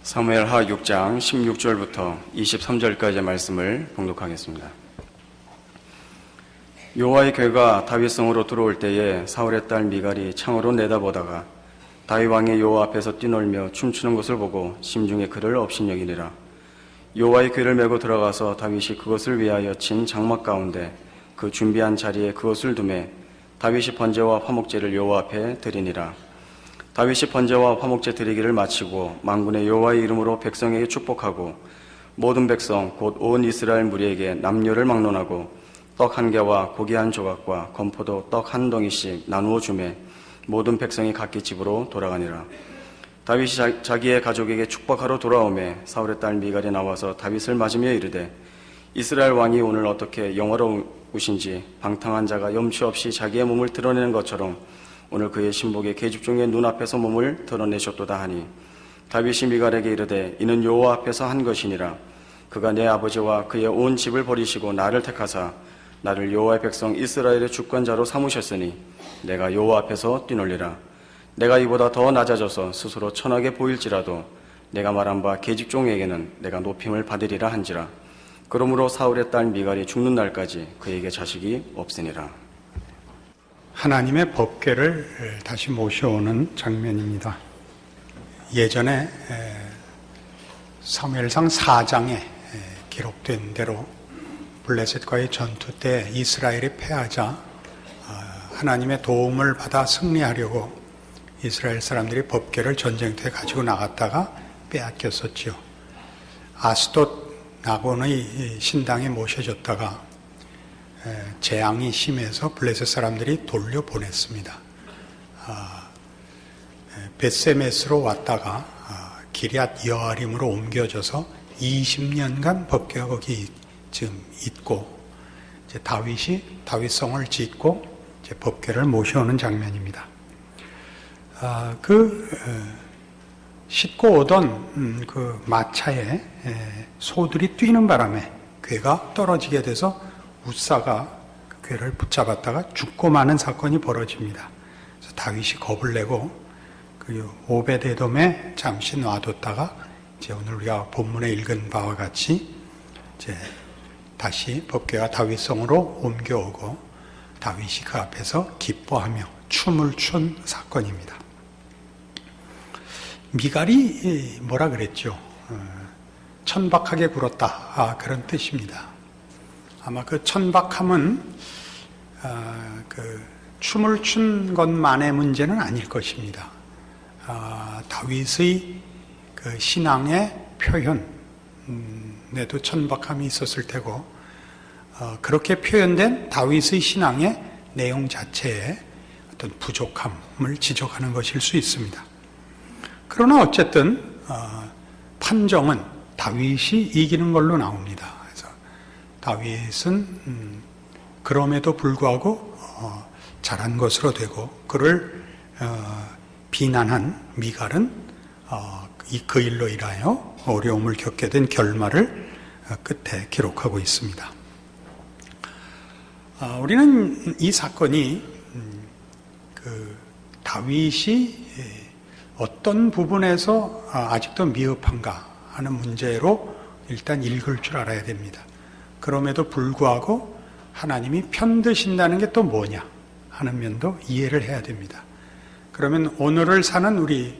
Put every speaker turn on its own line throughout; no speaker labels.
사무엘하 6장 16절부터 23절까지의 말씀을 봉독하겠습니다. 여호와의 괴가 다윗성으로 들어올 때에 사울의 딸 미갈이 창으로 내다보다가 다윗 왕이 여호와 앞에서 뛰놀며 춤추는 것을 보고 심중에 그를 업신여기니라. 여호와의 괴를 메고 들어가서 다윗이 그것을 위하여 친 장막 가운데 그 준비한 자리에 그것을 두매 다윗이 번제와 화목제를 여호와 앞에 드리니라. 다윗이 번제와 화목제 드리기를 마치고 만군의 여호와의 이름으로 백성에게 축복하고 모든 백성 곧 온 이스라엘 무리에게 남녀를 막론하고 떡 한 개와 고기 한 조각과 건포도 떡 한 덩이씩 나누어 주매 모든 백성이 각기 집으로 돌아가니라. 다윗이 자기의 가족에게 축복하러 돌아오매 사울의 딸 미갈이 나와서 다윗을 맞으며 이르되 이스라엘 왕이 오늘 어떻게 영화로우신지 방탕한 자가 염치 없이 자기의 몸을 드러내는 것처럼 오늘 그의 신복의 계집종의 눈앞에서 몸을 드러내셨도다 하니 다윗이 미갈에게 이르되 이는 여호와 앞에서 한 것이니라. 그가 내 아버지와 그의 온 집을 버리시고 나를 택하사 나를 여호와의 백성 이스라엘의 주권자로 삼으셨으니 내가 여호와 앞에서 뛰놀리라. 내가 이보다 더 낮아져서 스스로 천하게 보일지라도 내가 말한 바 계집종에게는 내가 높임을 받으리라 한지라. 그러므로 사울의 딸 미갈이 죽는 날까지 그에게 자식이 없으니라.
하나님의 법궤를 다시 모셔오는 장면입니다. 예전에 사무엘상 4장에 기록된 대로 블레셋과의 전투 때 이스라엘이 패하자 하나님의 도움을 받아 승리하려고 이스라엘 사람들이 법궤를 전쟁터에 가지고 나갔다가 빼앗겼었지요. 아스돗 나곤의 신당에 모셔졌다가 재앙이 심해서 블레셋 사람들이 돌려보냈습니다. 벳세메스로 왔다가 기럇 여아림으로 옮겨져서 20년간 법궤가 거기 지금 있고 이제 다윗이 다윗성을 짓고 이제 법궤를 모셔오는 장면입니다. 싣고 오던 그 마차에 소들이 뛰는 바람에 궤가 떨어지게 돼서 웃사가 그 궤를 붙잡았다가 죽고 마는 사건이 벌어집니다. 그래서 다윗이 겁을 내고 그 오벳에돔에 잠시 놔뒀다가 이제 오늘 우리가 본문에 읽은 바와 같이 이제 다시 법궤가 다윗성으로 옮겨오고 다윗이 그 앞에서 기뻐하며 춤을 춘 사건입니다. 미갈이 뭐라 그랬죠? 천박하게 굴었다. 그런 뜻입니다. 아마 그 천박함은 그 춤을 춘 것만의 문제는 아닐 것입니다. 다윗의 그 신앙의 표현에도 천박함이 있었을 테고 그렇게 표현된 다윗의 신앙의 내용 자체에 어떤 부족함을 지적하는 것일 수 있습니다. 그러나 어쨌든 판정은 다윗이 이기는 걸로 나옵니다. 다윗은 그럼에도 불구하고 잘한 것으로 되고 그를 비난한 미갈은 그 일로 인하여 어려움을 겪게 된 결말을 끝에 기록하고 있습니다. 우리는 이 사건이 그 다윗이 어떤 부분에서 아직도 미흡한가 하는 문제로 일단 읽을 줄 알아야 됩니다. 그럼에도 불구하고 하나님이 편드신다는 게 또 뭐냐 하는 면도 이해를 해야 됩니다. 그러면 오늘을 사는 우리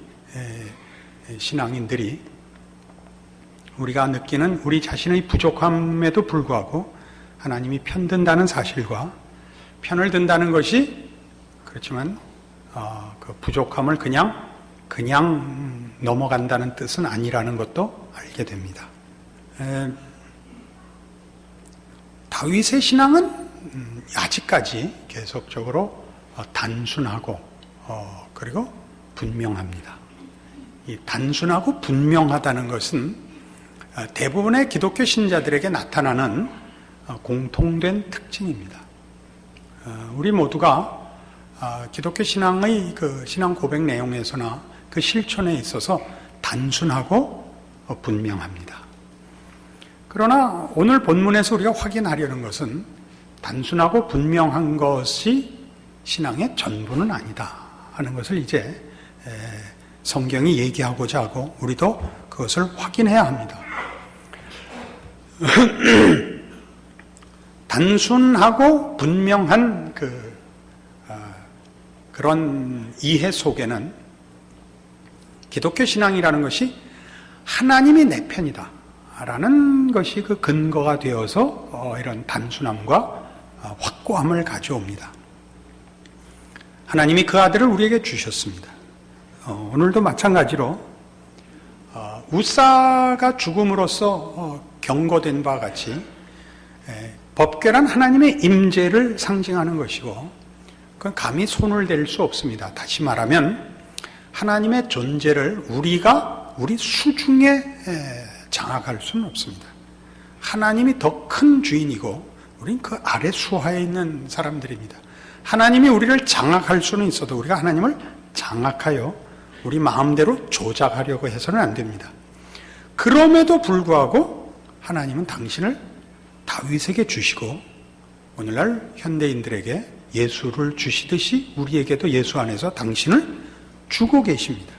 신앙인들이 우리가 느끼는 우리 자신의 부족함에도 불구하고 하나님이 편든다는 사실과 편을 든다는 것이 그렇지만 그 부족함을 그냥 넘어간다는 뜻은 아니라는 것도 알게 됩니다. 다윗의 신앙은 아직까지 계속적으로 단순하고 그리고 분명합니다. 이 단순하고 분명하다는 것은 대부분의 기독교 신자들에게 나타나는 공통된 특징입니다. 우리 모두가 기독교 신앙의 그 신앙 고백 내용에서나 그 실천에 있어서 단순하고 분명합니다. 그러나 오늘 본문에서 우리가 확인하려는 것은 단순하고 분명한 것이 신앙의 전부는 아니다 하는 것을 이제 성경이 얘기하고자 하고 우리도 그것을 확인해야 합니다. 단순하고 분명한 그런 이해 속에는 기독교 신앙이라는 것이 하나님이 내 편이다 라는 것이 그 근거가 되어서 이런 단순함과 확고함을 가져옵니다. 하나님이 그 아들을 우리에게 주셨습니다. 오늘도 마찬가지로 우사가 죽음으로써 경고된 바와 같이 법궤란 하나님의 임재를 상징하는 것이고 그건 감히 손을 댈 수 없습니다. 다시 말하면 하나님의 존재를 우리 수중에 장악할 수는 없습니다. 하나님이 더 큰 주인이고 우린 그 아래 수하에 있는 사람들입니다. 하나님이 우리를 장악할 수는 있어도 우리가 하나님을 장악하여 우리 마음대로 조작하려고 해서는 안 됩니다. 그럼에도 불구하고 하나님은 당신을 다윗에게 주시고 오늘날 현대인들에게 예수를 주시듯이 우리에게도 예수 안에서 당신을 주고 계십니다.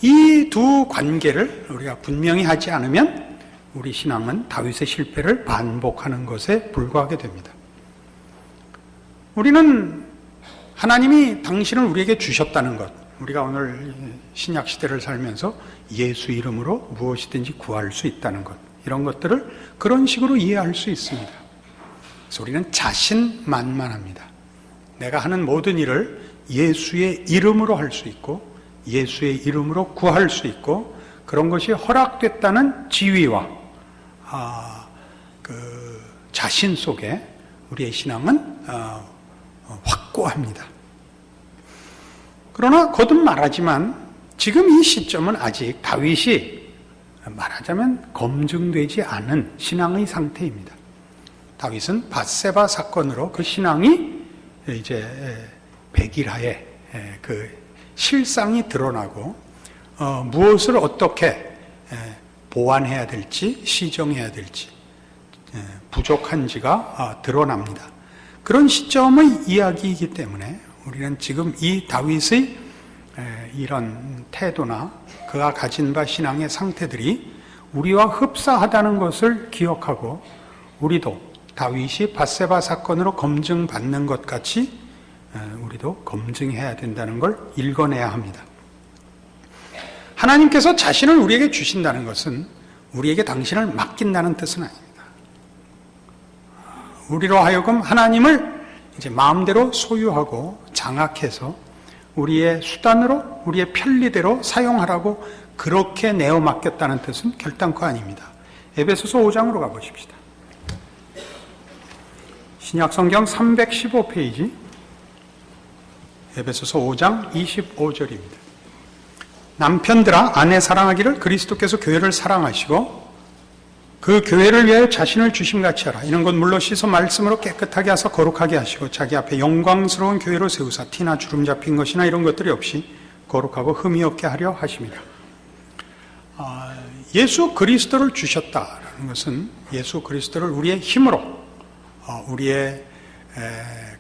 이 두 관계를 우리가 분명히 하지 않으면 우리 신앙은 다윗의 실패를 반복하는 것에 불과하게 됩니다. 우리는 하나님이 당신을 우리에게 주셨다는 것, 우리가 오늘 신약 시대를 살면서 예수 이름으로 무엇이든지 구할 수 있다는 것, 이런 것들을 그런 식으로 이해할 수 있습니다. 그래서 우리는 자신만만합니다. 내가 하는 모든 일을 예수의 이름으로 할 수 있고 예수의 이름으로 구할 수 있고 그런 것이 허락됐다는 지위와 그 자신 속에 우리의 신앙은 확고합니다. 그러나 거듭 말하지만 지금 이 시점은 아직 다윗이 말하자면 검증되지 않은 신앙의 상태입니다. 다윗은 밧세바 사건으로 그 신앙이 이제 백일하에 그 실상이 드러나고 무엇을 어떻게 보완해야 될지 시정해야 될지 부족한지가 드러납니다. 그런 시점의 이야기이기 때문에 우리는 지금 이 다윗의 이런 태도나 그가 가진 바 신앙의 상태들이 우리와 흡사하다는 것을 기억하고 우리도 다윗이 밧세바 사건으로 검증받는 것 같이 우리도 검증해야 된다는 걸 읽어내야 합니다. 하나님께서 자신을 우리에게 주신다는 것은 우리에게 당신을 맡긴다는 뜻은 아닙니다. 우리로 하여금 하나님을 이제 마음대로 소유하고 장악해서 우리의 수단으로 우리의 편리대로 사용하라고 그렇게 내어 맡겼다는 뜻은 결단코 아닙니다. 에베소서 5장으로 가보십시다. 신약성경 315페이지 에베소서 5장 25절입니다. 남편들아 아내 사랑하기를 그리스도께서 교회를 사랑하시고 그 교회를 위하여 자신을 주심같이 하라. 이는 곧 물로 씻어 말씀으로 깨끗하게 하사 거룩하게 하시고 자기 앞에 영광스러운 교회로 세우사 티나 주름 잡힌 것이나 이런 것들이 없이 거룩하고 흠이 없게 하려 하심이라. 예수 그리스도를 주셨다라는 것은 예수 그리스도를 우리의 힘으로 우리의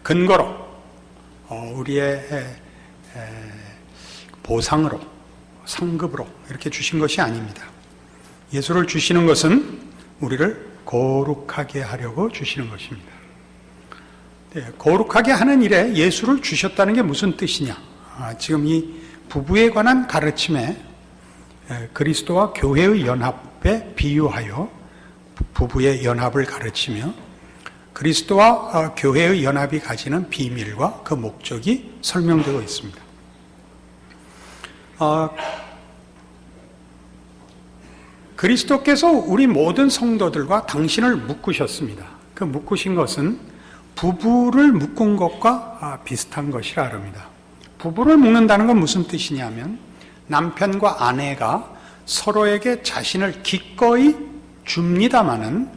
근거로 우리의 보상으로 상급으로 이렇게 주신 것이 아닙니다. 예수를 주시는 것은 우리를 거룩하게 하려고 주시는 것입니다. 거룩하게 하는 일에 예수를 주셨다는 게 무슨 뜻이냐? 지금 이 부부에 관한 가르침에 그리스도와 교회의 연합에 비유하여 부부의 연합을 가르치며 그리스도와 교회의 연합이 가지는 비밀과 그 목적이 설명되고 있습니다. 그리스도께서 우리 모든 성도들과 당신을 묶으셨습니다. 그 묶으신 것은 부부를 묶은 것과 비슷한 것이라 합니다. 부부를 묶는다는 건 무슨 뜻이냐면 남편과 아내가 서로에게 자신을 기꺼이 줍니다마는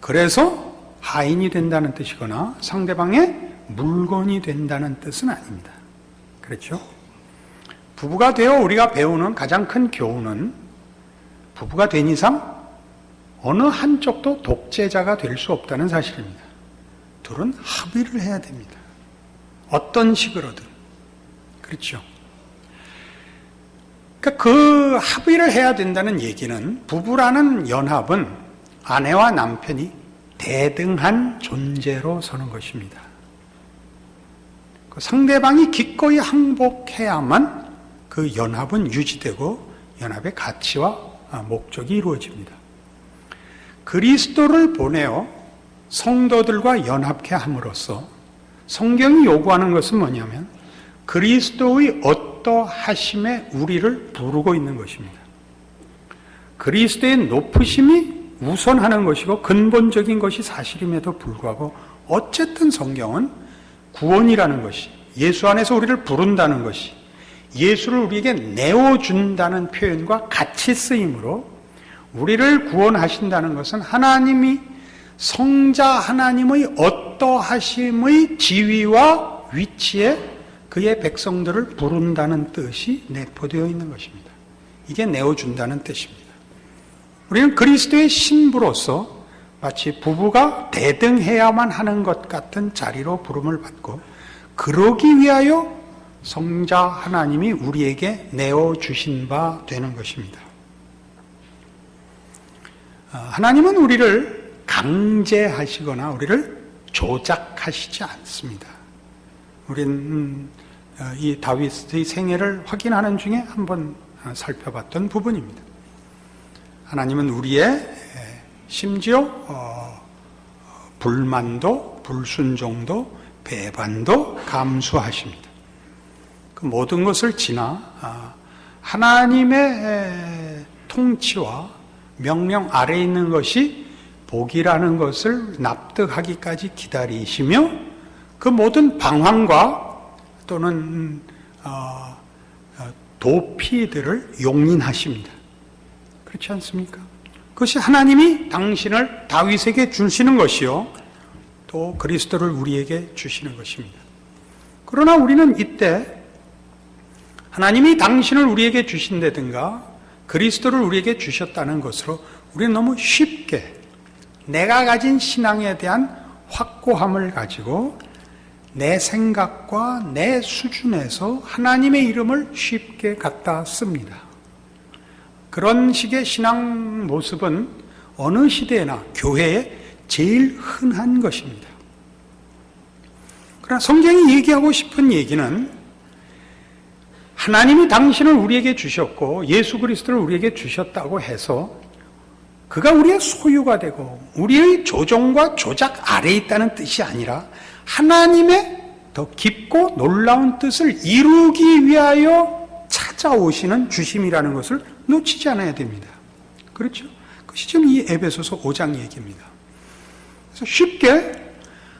그래서 하인이 된다는 뜻이거나 상대방의 물건이 된다는 뜻은 아닙니다. 그렇죠? 부부가 되어 우리가 배우는 가장 큰 교훈은 부부가 된 이상 어느 한쪽도 독재자가 될 수 없다는 사실입니다. 둘은 합의를 해야 됩니다. 어떤 식으로든. 그렇죠? 그러니까 그 합의를 해야 된다는 얘기는 부부라는 연합은 아내와 남편이 대등한 존재로 서는 것입니다. 그 상대방이 기꺼이 항복해야만 그 연합은 유지되고 연합의 가치와 목적이 이루어집니다. 그리스도를 보내어 성도들과 연합케 함으로써 성경이 요구하는 것은 뭐냐면 그리스도의 어떠하심에 우리를 부르고 있는 것입니다. 그리스도의 높으심이 우선하는 것이고 근본적인 것이 사실임에도 불구하고 어쨌든 성경은 구원이라는 것이, 예수 안에서 우리를 부른다는 것이, 예수를 우리에게 내어준다는 표현과 같이 쓰이므로 우리를 구원하신다는 것은 하나님이 성자 하나님의 어떠하심의 지위와 위치에 그의 백성들을 부른다는 뜻이 내포되어 있는 것입니다. 이게 내어준다는 뜻입니다. 우리는 그리스도의 신부로서 마치 부부가 대등해야만 하는 것 같은 자리로 부름을 받고 그러기 위하여 성자 하나님이 우리에게 내어주신 바 되는 것입니다. 하나님은 우리를 강제하시거나 우리를 조작하시지 않습니다. 우린 이 다윗의 생애를 확인하는 중에 한번 살펴봤던 부분입니다. 하나님은 우리의 심지어 불만도, 불순종도, 배반도 감수하십니다. 그 모든 것을 지나 하나님의 통치와 명령 아래에 있는 것이 복이라는 것을 납득하기까지 기다리시며 그 모든 방황과 또는 도피들을 용인하십니다. 그렇지 않습니까? 그것이 하나님이 당신을 다윗에게 주시는 것이요 또 그리스도를 우리에게 주시는 것입니다. 그러나 우리는 이때 하나님이 당신을 우리에게 주신다든가 그리스도를 우리에게 주셨다는 것으로 우리는 너무 쉽게 내가 가진 신앙에 대한 확고함을 가지고 내 생각과 내 수준에서 하나님의 이름을 쉽게 갖다 씁니다. 그런 식의 신앙 모습은 어느 시대나 교회에 제일 흔한 것입니다. 그러나 성경이 얘기하고 싶은 얘기는 하나님이 당신을 우리에게 주셨고 예수 그리스도를 우리에게 주셨다고 해서 그가 우리의 소유가 되고 우리의 조종과 조작 아래에 있다는 뜻이 아니라 하나님의 더 깊고 놀라운 뜻을 이루기 위하여 찾아오시는 주심이라는 것을 놓치지 않아야 됩니다. 그렇죠? 그것이 지금 이 에베소서 5장 얘기입니다. 그래서 쉽게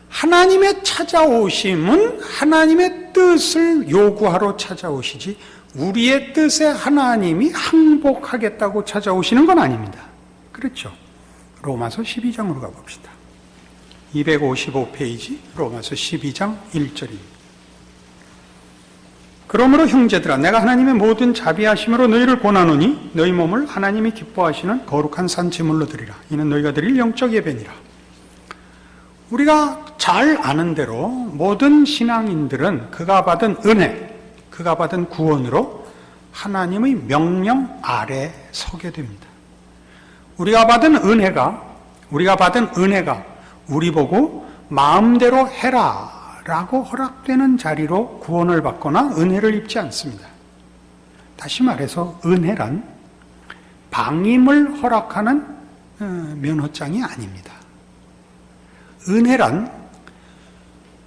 하나님의 찾아오심은 하나님의 뜻을 요구하러 찾아오시지 우리의 뜻에 하나님이 항복하겠다고 찾아오시는 건 아닙니다. 그렇죠? 로마서 12장으로 가봅시다. 255페이지 로마서 12장 1절입니다. 그러므로 형제들아 내가 하나님의 모든 자비하심으로 너희를 권하노니 너희 몸을 하나님이 기뻐하시는 거룩한 산제물로 드리라. 이는 너희가 드릴 영적 예배니라. 우리가 잘 아는 대로 모든 신앙인들은 그가 받은 은혜, 그가 받은 구원으로 하나님의 명령 아래 서게 됩니다. 우리가 받은 은혜가 우리 보고 마음대로 해라 라고 허락되는 자리로 구원을 받거나 은혜를 입지 않습니다. 다시 말해서 은혜란 방임을 허락하는 면허장이 아닙니다. 은혜란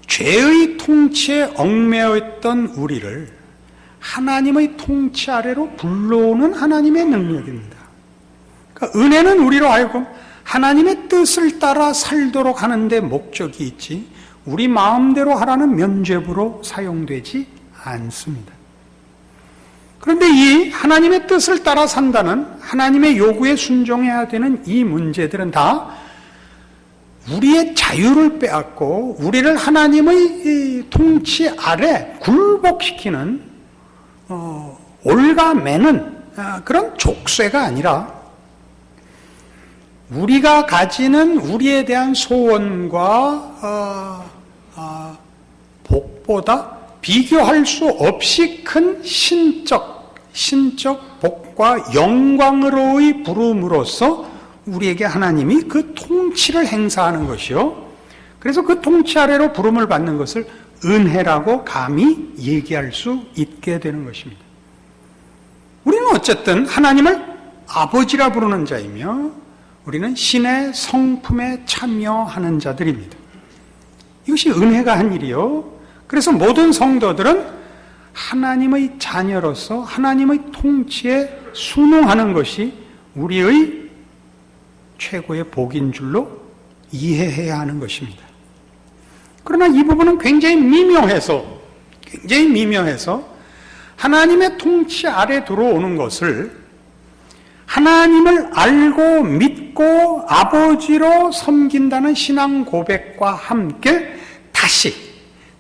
죄의 통치에 얽매여 있던 우리를 하나님의 통치 아래로 불러오는 하나님의 능력입니다. 그러니까 은혜는 우리로 하여금 하나님의 뜻을 따라 살도록 하는데 목적이 있지 우리 마음대로 하라는 면죄부로 사용되지 않습니다. 그런데 이 하나님의 뜻을 따라 산다는 하나님의 요구에 순종해야 되는 이 문제들은 다 우리의 자유를 빼앗고 우리를 하나님의 통치 아래 굴복시키는 올가매는 그런 족쇄가 아니라 우리가 가지는 우리에 대한 소원과 복보다 비교할 수 없이 큰 신적, 신적 복과 영광으로의 부름으로써 우리에게 하나님이 그 통치를 행사하는 것이요. 그래서 그 통치 아래로 부름을 받는 것을 은혜라고 감히 얘기할 수 있게 되는 것입니다. 우리는 어쨌든 하나님을 아버지라 부르는 자이며 우리는 신의 성품에 참여하는 자들입니다. 이것이 은혜가 한 일이요. 그래서 모든 성도들은 하나님의 자녀로서 하나님의 통치에 순응하는 것이 우리의 최고의 복인 줄로 이해해야 하는 것입니다. 그러나 이 부분은 굉장히 미묘해서 하나님의 통치 아래 들어오는 것을 하나님을 알고 믿고 아버지로 섬긴다는 신앙 고백과 함께 다시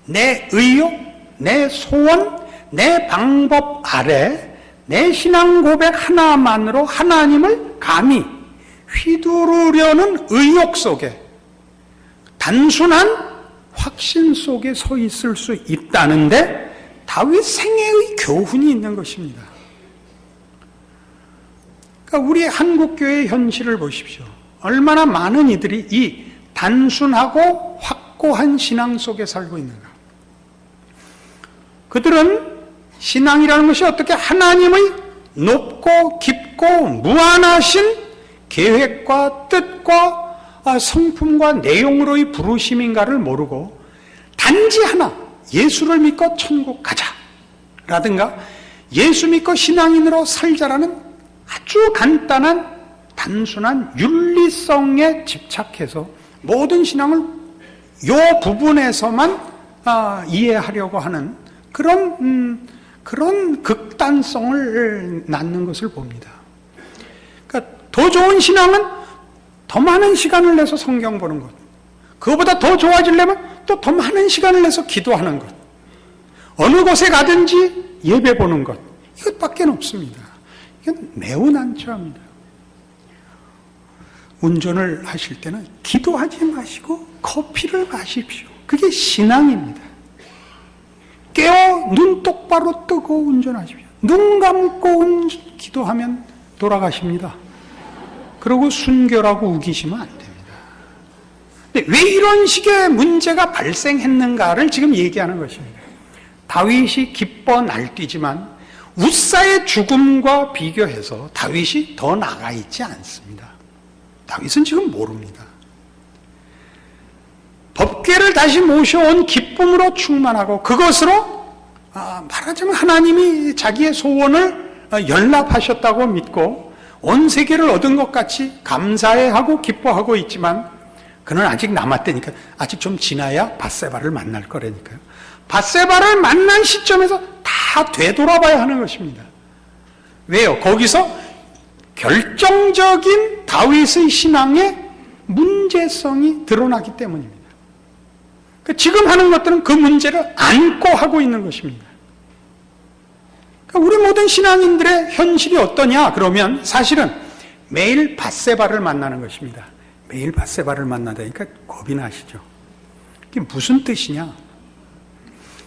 내 의욕, 내 소원, 내 방법 아래 내 신앙 고백 하나만으로 하나님을 감히 휘두르려는 의욕 속에 단순한 확신 속에 서 있을 수 있다는데 다윗 생애의 교훈이 있는 것입니다. 그러니까 우리 한국교회의 현실을 보십시오. 얼마나 많은 이들이 이 단순하고 확고한 신앙 속에 살고 있는가. 그들은 신앙이라는 것이 어떻게 하나님의 높고 깊고 무한하신 계획과 뜻과 성품과 내용으로의 부르심인가를 모르고 단지 하나 예수를 믿고 천국 가자 라든가 예수 믿고 신앙인으로 살자라는 아주 간단한 단순한 윤리성에 집착해서 모든 신앙을 이 부분에서만 이해하려고 하는 그런 극단성을 낳는 것을 봅니다. 그러니까 더 좋은 신앙은 더 많은 시간을 내서 성경 보는 것, 그거보다 더 좋아지려면 또 더 많은 시간을 내서 기도하는 것, 어느 곳에 가든지 예배 보는 것, 이것밖에 없습니다. 이건 매우 난처합니다. 운전을 하실 때는 기도하지 마시고 커피를 마십시오. 그게 신앙입니다. 깨어 눈 똑바로 뜨고 운전하십시오. 눈 감고 기도하면 돌아가십니다. 그리고 순교라고 우기시면 안 됩니다. 근데 왜 이런 식의 문제가 발생했는가를 지금 얘기하는 것입니다. 다윗이 기뻐 날뛰지만 웃사의 죽음과 비교해서 다윗이 더 나가 있지 않습니다. 다윗은 지금 모릅니다. 법궤를 다시 모셔온 기쁨으로 충만하고 그것으로 말하자면 하나님이 자기의 소원을 연락하셨다고 믿고 온 세계를 얻은 것 같이 감사해하고 기뻐하고 있지만 그는 아직 남았다니까. 아직 좀 지나야 밧세바를 만날 거라니까요. 밧세바를 만난 시점에서 다 되돌아봐야 하는 것입니다. 왜요? 거기서 결정적인 다윗의 신앙의 문제성이 드러나기 때문입니다. 지금 하는 것들은 그 문제를 안고 하고 있는 것입니다. 우리 모든 신앙인들의 현실이 어떠냐? 그러면 사실은 매일 밧세바를 만나는 것입니다. 매일 밧세바를 만나다니까 겁이 나시죠? 이게 무슨 뜻이냐?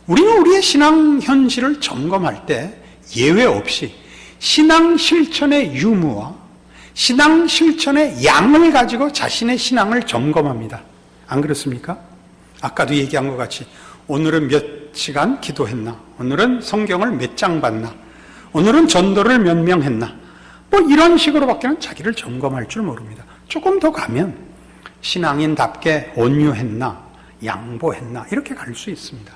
우리는 우리의 신앙 현실을 점검할 때 예외 없이 신앙 실천의 유무와 신앙 실천의 양을 가지고 자신의 신앙을 점검합니다. 안 그렇습니까? 아까도 얘기한 것 같이 오늘은 몇 시간 기도했나? 오늘은 성경을 몇 장 봤나? 오늘은 전도를 몇 명 했나? 뭐 이런 식으로밖에는 자기를 점검할 줄 모릅니다. 조금 더 가면 신앙인답게 온유했나? 양보했나? 이렇게 갈 수 있습니다.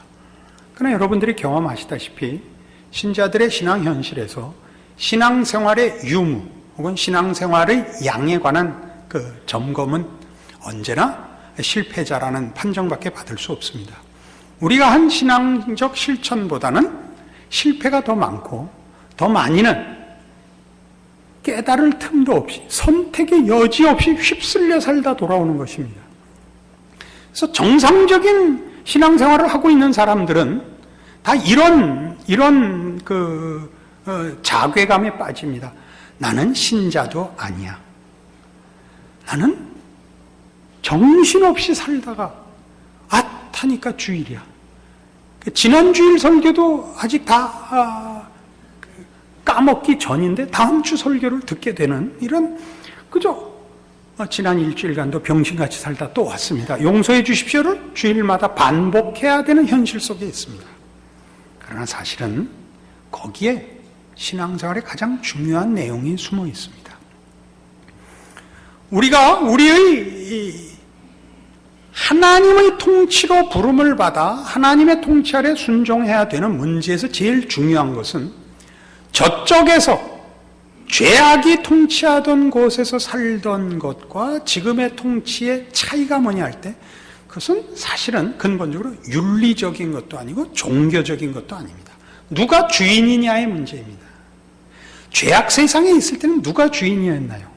그러나 여러분들이 경험하시다시피 신자들의 신앙 현실에서 신앙생활의 유무 혹은 신앙생활의 양에 관한 그 점검은 언제나 실패자라는 판정밖에 받을 수 없습니다. 우리가 한 신앙적 실천보다는 실패가 더 많고 더 많이는 깨달을 틈도 없이 선택의 여지 없이 휩쓸려 살다 돌아오는 것입니다. 그래서 정상적인 신앙생활을 하고 있는 사람들은 다 이런 자괴감에 빠집니다. 나는 신자도 아니야. 나는 정신없이 살다가 하니까 주일이야. 지난 주일 설교도 아직 다 까먹기 전인데 다음 주 설교를 듣게 되는 이런 그저 지난 일주일간도 병신같이 살다 또 왔습니다. 용서해 주십시오를 주일마다 반복해야 되는 현실 속에 있습니다. 그러나 사실은 거기에 신앙생활의 가장 중요한 내용이 숨어 있습니다. 우리가 우리의 하나님의 통치로 부름을 받아 하나님의 통치 아래 순종해야 되는 문제에서 제일 중요한 것은 저쪽에서 죄악이 통치하던 곳에서 살던 것과 지금의 통치의 차이가 뭐냐 할 때 그것은 사실은 근본적으로 윤리적인 것도 아니고 종교적인 것도 아닙니다. 누가 주인이냐의 문제입니다. 죄악 세상에 있을 때는 누가 주인이었나요?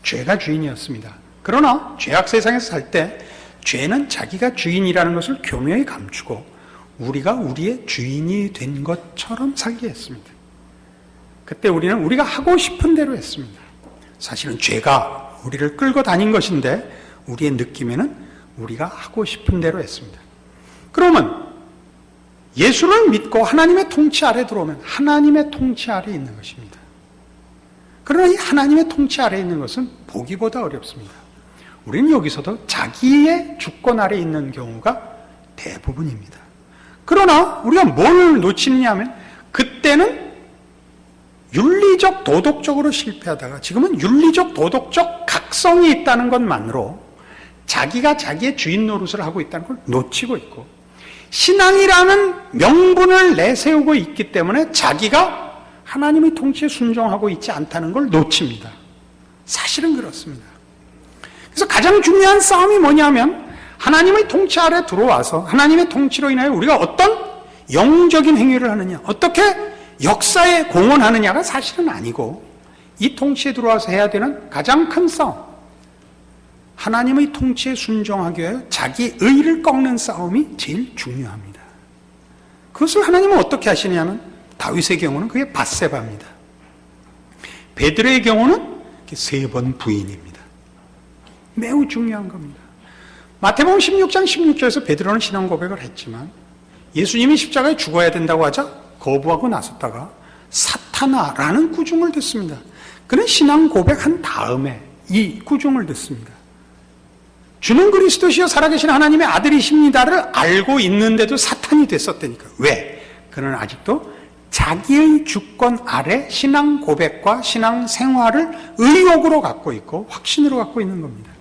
죄가 주인이었습니다. 그러나 죄악 세상에서 살 때 죄는 자기가 주인이라는 것을 교묘히 감추고 우리가 우리의 주인이 된 것처럼 살게 했습니다. 그때 우리는 우리가 하고 싶은 대로 했습니다. 사실은 죄가 우리를 끌고 다닌 것인데 우리의 느낌에는 우리가 하고 싶은 대로 했습니다. 그러면 예수를 믿고 하나님의 통치 아래 들어오면 하나님의 통치 아래 있는 것입니다. 그러나 이 하나님의 통치 아래 있는 것은 보기보다 어렵습니다. 우리는 여기서도 자기의 주권 아래 있는 경우가 대부분입니다. 그러나 우리가 뭘 놓치느냐 하면 그때는 윤리적 도덕적으로 실패하다가 지금은 윤리적 도덕적 각성이 있다는 것만으로 자기가 자기의 주인 노릇을 하고 있다는 걸 놓치고 있고 신앙이라는 명분을 내세우고 있기 때문에 자기가 하나님의 통치에 순종하고 있지 않다는 걸 놓칩니다. 사실은 그렇습니다. 그래서 가장 중요한 싸움이 뭐냐면 하나님의 통치 아래 들어와서 하나님의 통치로 인하여 우리가 어떤 영적인 행위를 하느냐, 어떻게 역사에 공헌하느냐가 사실은 아니고 이 통치에 들어와서 해야 되는 가장 큰 싸움, 하나님의 통치에 순종하기 위하여 자기 의를 꺾는 싸움이 제일 중요합니다. 그것을 하나님은 어떻게 하시냐면 다윗의 경우는 그게 밧세바입니다. 베드로의 경우는 3번 부인입니다. 매우 중요한 겁니다. 마태복음 16장 16절에서 베드로는 신앙 고백을 했지만 예수님이 십자가에 죽어야 된다고 하자 거부하고 나섰다가 사탄아라는 꾸중을 듣습니다. 그는 신앙 고백한 다음에 이 꾸중을 듣습니다. 주는 그리스도시요 살아계신 하나님의 아들이십니다를 알고 있는데도 사탄이 됐었다니까. 왜? 그는 아직도 자기의 주권 아래 신앙 고백과 신앙 생활을 의욕으로 갖고 있고 확신으로 갖고 있는 겁니다.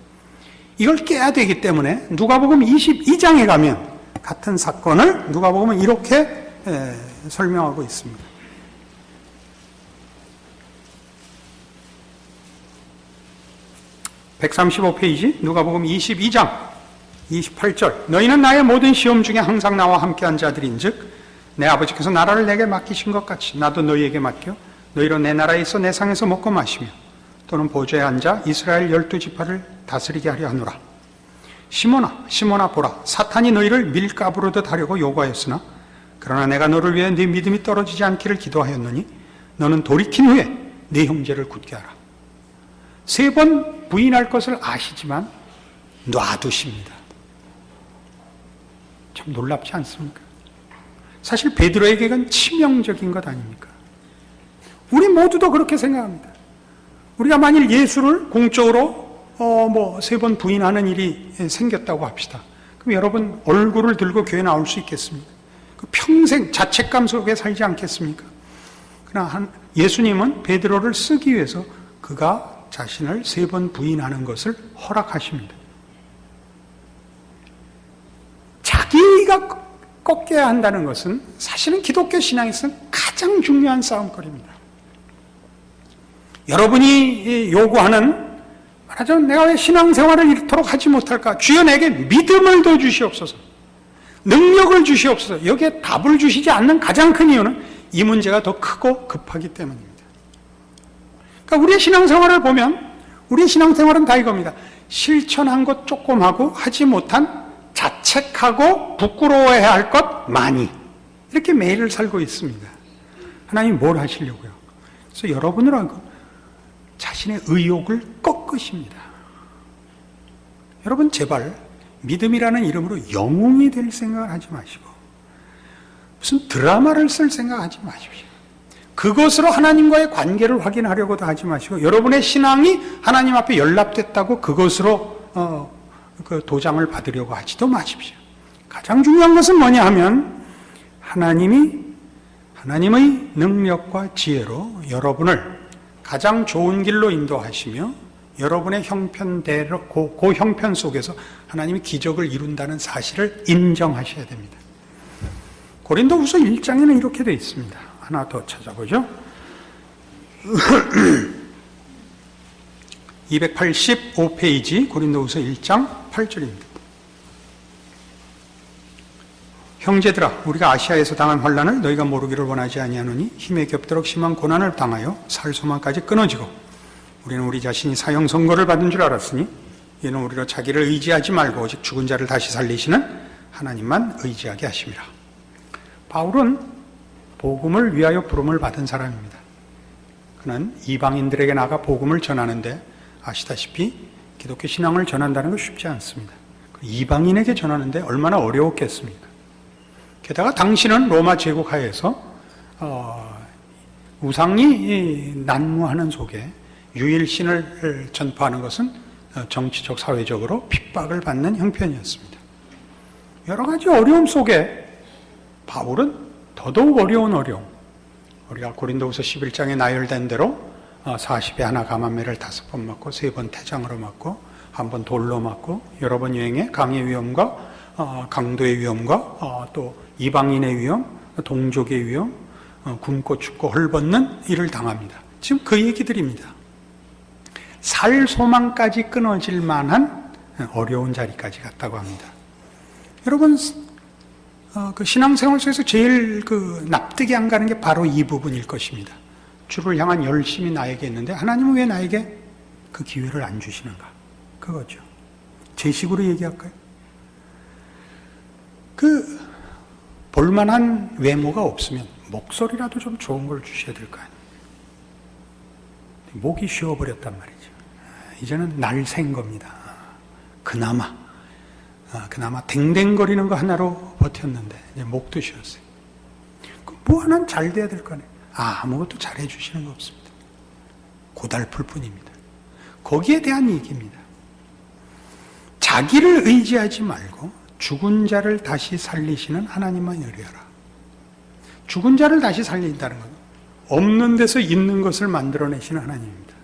이걸 깨야 되기 때문에 누가복음 22장에 가면 같은 사건을 누가복음은 이렇게 설명하고 있습니다. 135페이지 누가복음 22장 28절 너희는 나의 모든 시험 중에 항상 나와 함께한 자들인즉 내 아버지께서 나라를 내게 맡기신 것 같이 나도 너희에게 맡겨 너희로 내 나라에 있어 내 상에서 먹고 마시며 또는 보좌에 앉아 이스라엘 12지파를 다스리게 하려 하노라. 시몬아 보라 사탄이 너희를 밀가부르듯 하려고 요구하였으나 그러나 내가 너를 위해 네 믿음이 떨어지지 않기를 기도하였노니 너는 돌이킨 후에 네 형제를 굳게 하라. 3번 부인할 것을 아시지만 놔두십니다. 참 놀랍지 않습니까? 사실 베드로에게 건 치명적인 것 아닙니까? 우리 모두도 그렇게 생각합니다. 우리가 만일 예수를 공적으로 3번 부인하는 일이 생겼다고 합시다. 그럼 여러분 얼굴을 들고 교회 나올 수 있겠습니까? 평생 자책감 속에 살지 않겠습니까? 그러나 예수님은 베드로를 쓰기 위해서 그가 자신을 3번 부인하는 것을 허락하십니다. 자기가 꺾여야 한다는 것은 사실은 기독교 신앙에서는 가장 중요한 싸움거리입니다. 여러분이 요구하는 말하자면 내가 왜 신앙생활을 이토록 하지 못할까? 주여 내게 믿음을 더 주시옵소서, 능력을 주시옵소서. 여기에 답을 주시지 않는 가장 큰 이유는 이 문제가 더 크고 급하기 때문입니다. 그러니까 우리의 신앙생활을 보면 우리의 신앙생활은 다 이겁니다. 실천한 것 조금 하고 하지 못한 자책하고 부끄러워해야 할 것 많이, 이렇게 매일을 살고 있습니다. 하나님 뭘 하시려고요? 그래서 여러분을 하고 자신의 의욕을 꺾으십니다. 여러분 제발 믿음이라는 이름으로 영웅이 될 생각을 하지 마시고 무슨 드라마를 쓸 생각하지 마십시오. 그것으로 하나님과의 관계를 확인하려고도 하지 마시고 여러분의 신앙이 하나님 앞에 연락됐다고 그것으로 그 도장을 받으려고 하지도 마십시오. 가장 중요한 것은 뭐냐 하면 하나님의 능력과 지혜로 여러분을 가장 좋은 길로 인도하시며 여러분의 형편대로 그 형편 속에서 하나님이 기적을 이룬다는 사실을 인정하셔야 됩니다. 고린도후서 1장에는 이렇게 되어 있습니다. 하나 더 찾아보죠. 285페이지 고린도후서 1장 8절입니다. 형제들아, 우리가 아시아에서 당한 환난을 너희가 모르기를 원하지 아니하노니 힘에 겹도록 심한 고난을 당하여 살 소망까지 끊어지고 우리는 우리 자신이 사형 선고를 받은 줄 알았으니 이는 우리로 자기를 의지하지 말고 오직 죽은 자를 다시 살리시는 하나님만 의지하게 하심이라. 바울은 복음을 위하여 부름을 받은 사람입니다. 그는 이방인들에게 나가 복음을 전하는데 아시다시피 기독교 신앙을 전한다는 건 쉽지 않습니다. 이방인에게 전하는데 얼마나 어려웠겠습니까? 게다가 당신은 로마 제국 하에서 우상이 난무하는 속에 유일신을 전파하는 것은 정치적, 사회적으로 핍박을 받는 형편이었습니다. 여러 가지 어려움 속에 바울은 더더욱 어려운 어려움, 우리가 고린도후서 11장에 나열된 대로 40에 하나 감암매를 5번 맞고 3번 태장으로 맞고 1번 돌로 맞고 여러 번 여행에 강의 위험과 강도의 위험과 또 이방인의 위험, 동족의 위험, 굶고 춥고 헐벗는 일을 당합니다. 지금 그 얘기들입니다. 살 소망까지 끊어질 만한 어려운 자리까지 갔다고 합니다. 여러분, 그 신앙생활 속에서 제일 납득이 안 가는 게 바로 이 부분일 것입니다. 주를 향한 열심이 나에게 있는데 하나님은 왜 나에게 그 기회를 안 주시는가? 그거죠. 제 식으로 얘기할까요? 볼만한 외모가 없으면 목소리라도 좀 좋은 걸 주셔야 될 거 아니에요. 목이 쉬어버렸단 말이죠. 이제는 날 샌 겁니다. 그나마 댕댕거리는 거 하나로 버텼는데 이제 목도 쉬었어요. 뭐 하나는 잘 돼야 될 거 아니에요. 아무것도 잘해 주시는 거 없습니다. 고달플 뿐입니다. 거기에 대한 얘기입니다. 자기를 의지하지 말고 죽은 자를 다시 살리시는 하나님만 의뢰하라. 죽은 자를 다시 살린다는 건 없는 데서 있는 것을 만들어내시는 하나님입니다.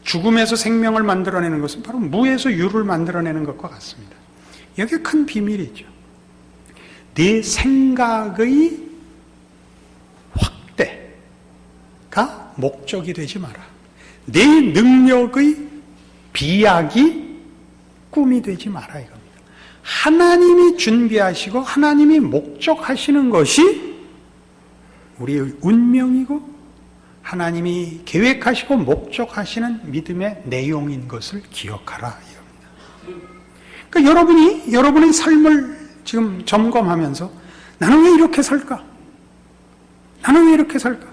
죽음에서 생명을 만들어내는 것은 바로 무에서 유를 만들어내는 것과 같습니다. 여기에 큰 비밀이 있죠. 네 생각의 확대가 목적이 되지 마라. 내 능력의 비약이 꿈이 되지 마라 이겁니다. 하나님이 준비하시고 하나님이 목적하시는 것이 우리의 운명이고 하나님이 계획하시고 목적하시는 믿음의 내용인 것을 기억하라 이겁니다. 그러니까 여러분의 삶을 지금 점검하면서 나는 왜 이렇게 살까? 나는 왜 이렇게 살까?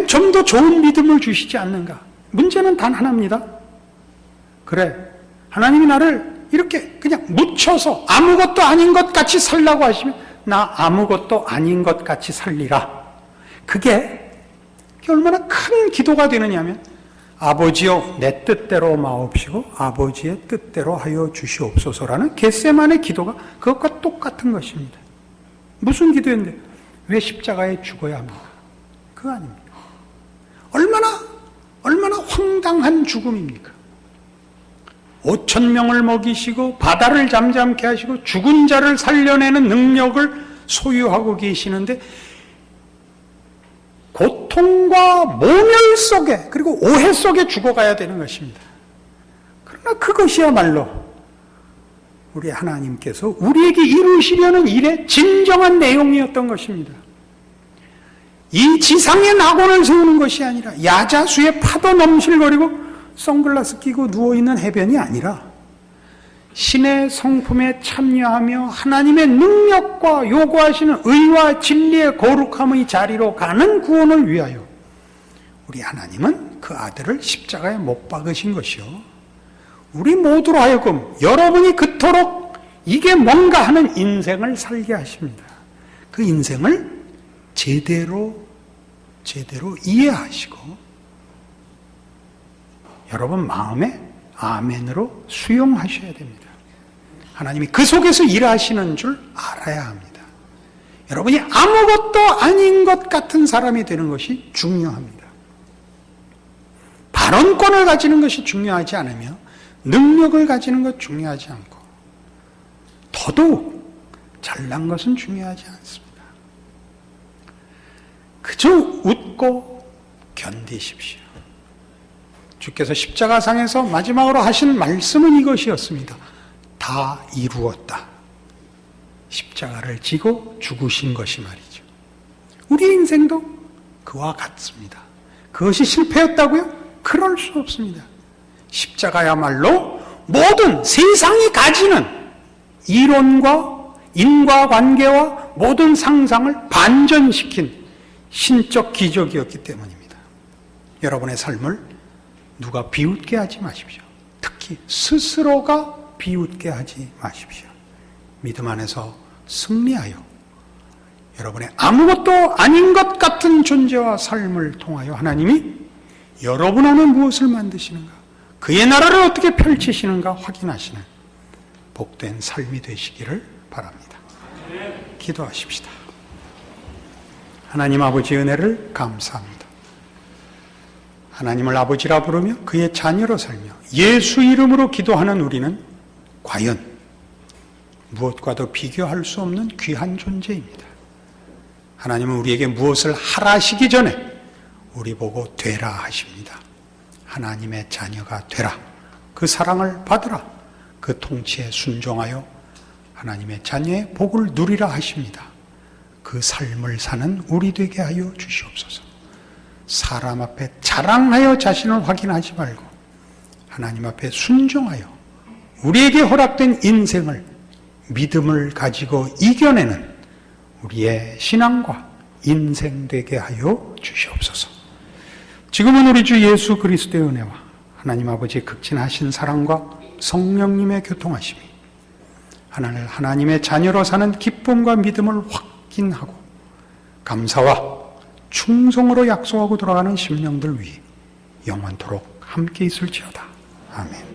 좀 더 좋은 믿음을 주시지 않는가? 문제는 단 하나입니다. 그래, 하나님이 나를 이렇게 그냥 묻혀서 아무것도 아닌 것 같이 살라고 하시면 나 아무것도 아닌 것 같이 살리라. 그게 얼마나 큰 기도가 되느냐 하면 아버지여 내 뜻대로 마옵시고 아버지의 뜻대로 하여 주시옵소서라는 겟세마네 기도가 그것과 똑같은 것입니다. 무슨 기도인데 왜 십자가에 죽어야 합니까? 그거 아닙니까? 얼마나 황당한 죽음입니까? 5,000명을 먹이시고 바다를 잠잠케 하시고 죽은 자를 살려내는 능력을 소유하고 계시는데 고통과 모멸 속에 그리고 오해 속에 죽어가야 되는 것입니다. 그러나 그것이야말로 우리 하나님께서 우리에게 이루시려는 일의 진정한 내용이었던 것입니다. 이 지상의 낙원을 세우는 것이 아니라 야자수에 파도 넘실거리고 선글라스 끼고 누워있는 해변이 아니라 신의 성품에 참여하며 하나님의 능력과 요구하시는 의와 진리의 거룩함의 자리로 가는 구원을 위하여 우리 하나님은 그 아들을 십자가에 못 박으신 것이요 우리 모두로 하여금 여러분이 그토록 이게 뭔가 하는 인생을 살게 하십니다. 그 인생을 제대로 제대로 이해하시고 여러분 마음에 아멘으로 수용하셔야 됩니다. 하나님이 그 속에서 일하시는 줄 알아야 합니다. 여러분이 아무것도 아닌 것 같은 사람이 되는 것이 중요합니다. 발언권을 가지는 것이 중요하지 않으며 능력을 가지는 것 중요하지 않고 더더욱 잘난 것은 중요하지 않습니다. 그저 웃고 견디십시오. 주께서 십자가상에서 마지막으로 하신 말씀은 이것이었습니다. 다 이루었다. 십자가를 지고 죽으신 것이 말이죠. 우리 인생도 그와 같습니다. 그것이 실패였다고요? 그럴 수 없습니다. 십자가야말로 모든 세상이 가지는 이론과 인과관계와 모든 상상을 반전시킨 신적 기적이었기 때문입니다. 여러분의 삶을 누가 비웃게 하지 마십시오. 특히 스스로가 비웃게 하지 마십시오. 믿음 안에서 승리하여 여러분의 아무것도 아닌 것 같은 존재와 삶을 통하여 하나님이 여러분 안에 무엇을 만드시는가, 그의 나라를 어떻게 펼치시는가 확인하시는 복된 삶이 되시기를 바랍니다. 기도하십시다. 하나님 아버지 은혜를 감사합니다. 하나님을 아버지라 부르며 그의 자녀로 살며 예수 이름으로 기도하는 우리는 과연 무엇과도 비교할 수 없는 귀한 존재입니다. 하나님은 우리에게 무엇을 하라시기 전에 우리 보고 되라 하십니다. 하나님의 자녀가 되라. 그 사랑을 받으라. 그 통치에 순종하여 하나님의 자녀의 복을 누리라 하십니다. 그 삶을 사는 우리 되게 하여 주시옵소서. 사람 앞에 자랑하여 자신을 확인하지 말고 하나님 앞에 순종하여 우리에게 허락된 인생을 믿음을 가지고 이겨내는 우리의 신앙과 인생 되게 하여 주시옵소서. 지금은 우리 주 예수 그리스도의 은혜와 하나님 아버지의 극진하신 사랑과 성령님의 교통하심이 하나님의 자녀로 사는 기쁨과 믿음을 확인하고 감사와 충성으로 약속하고 돌아가는 심령들 위해 영원토록 함께 있을지어다. 아멘.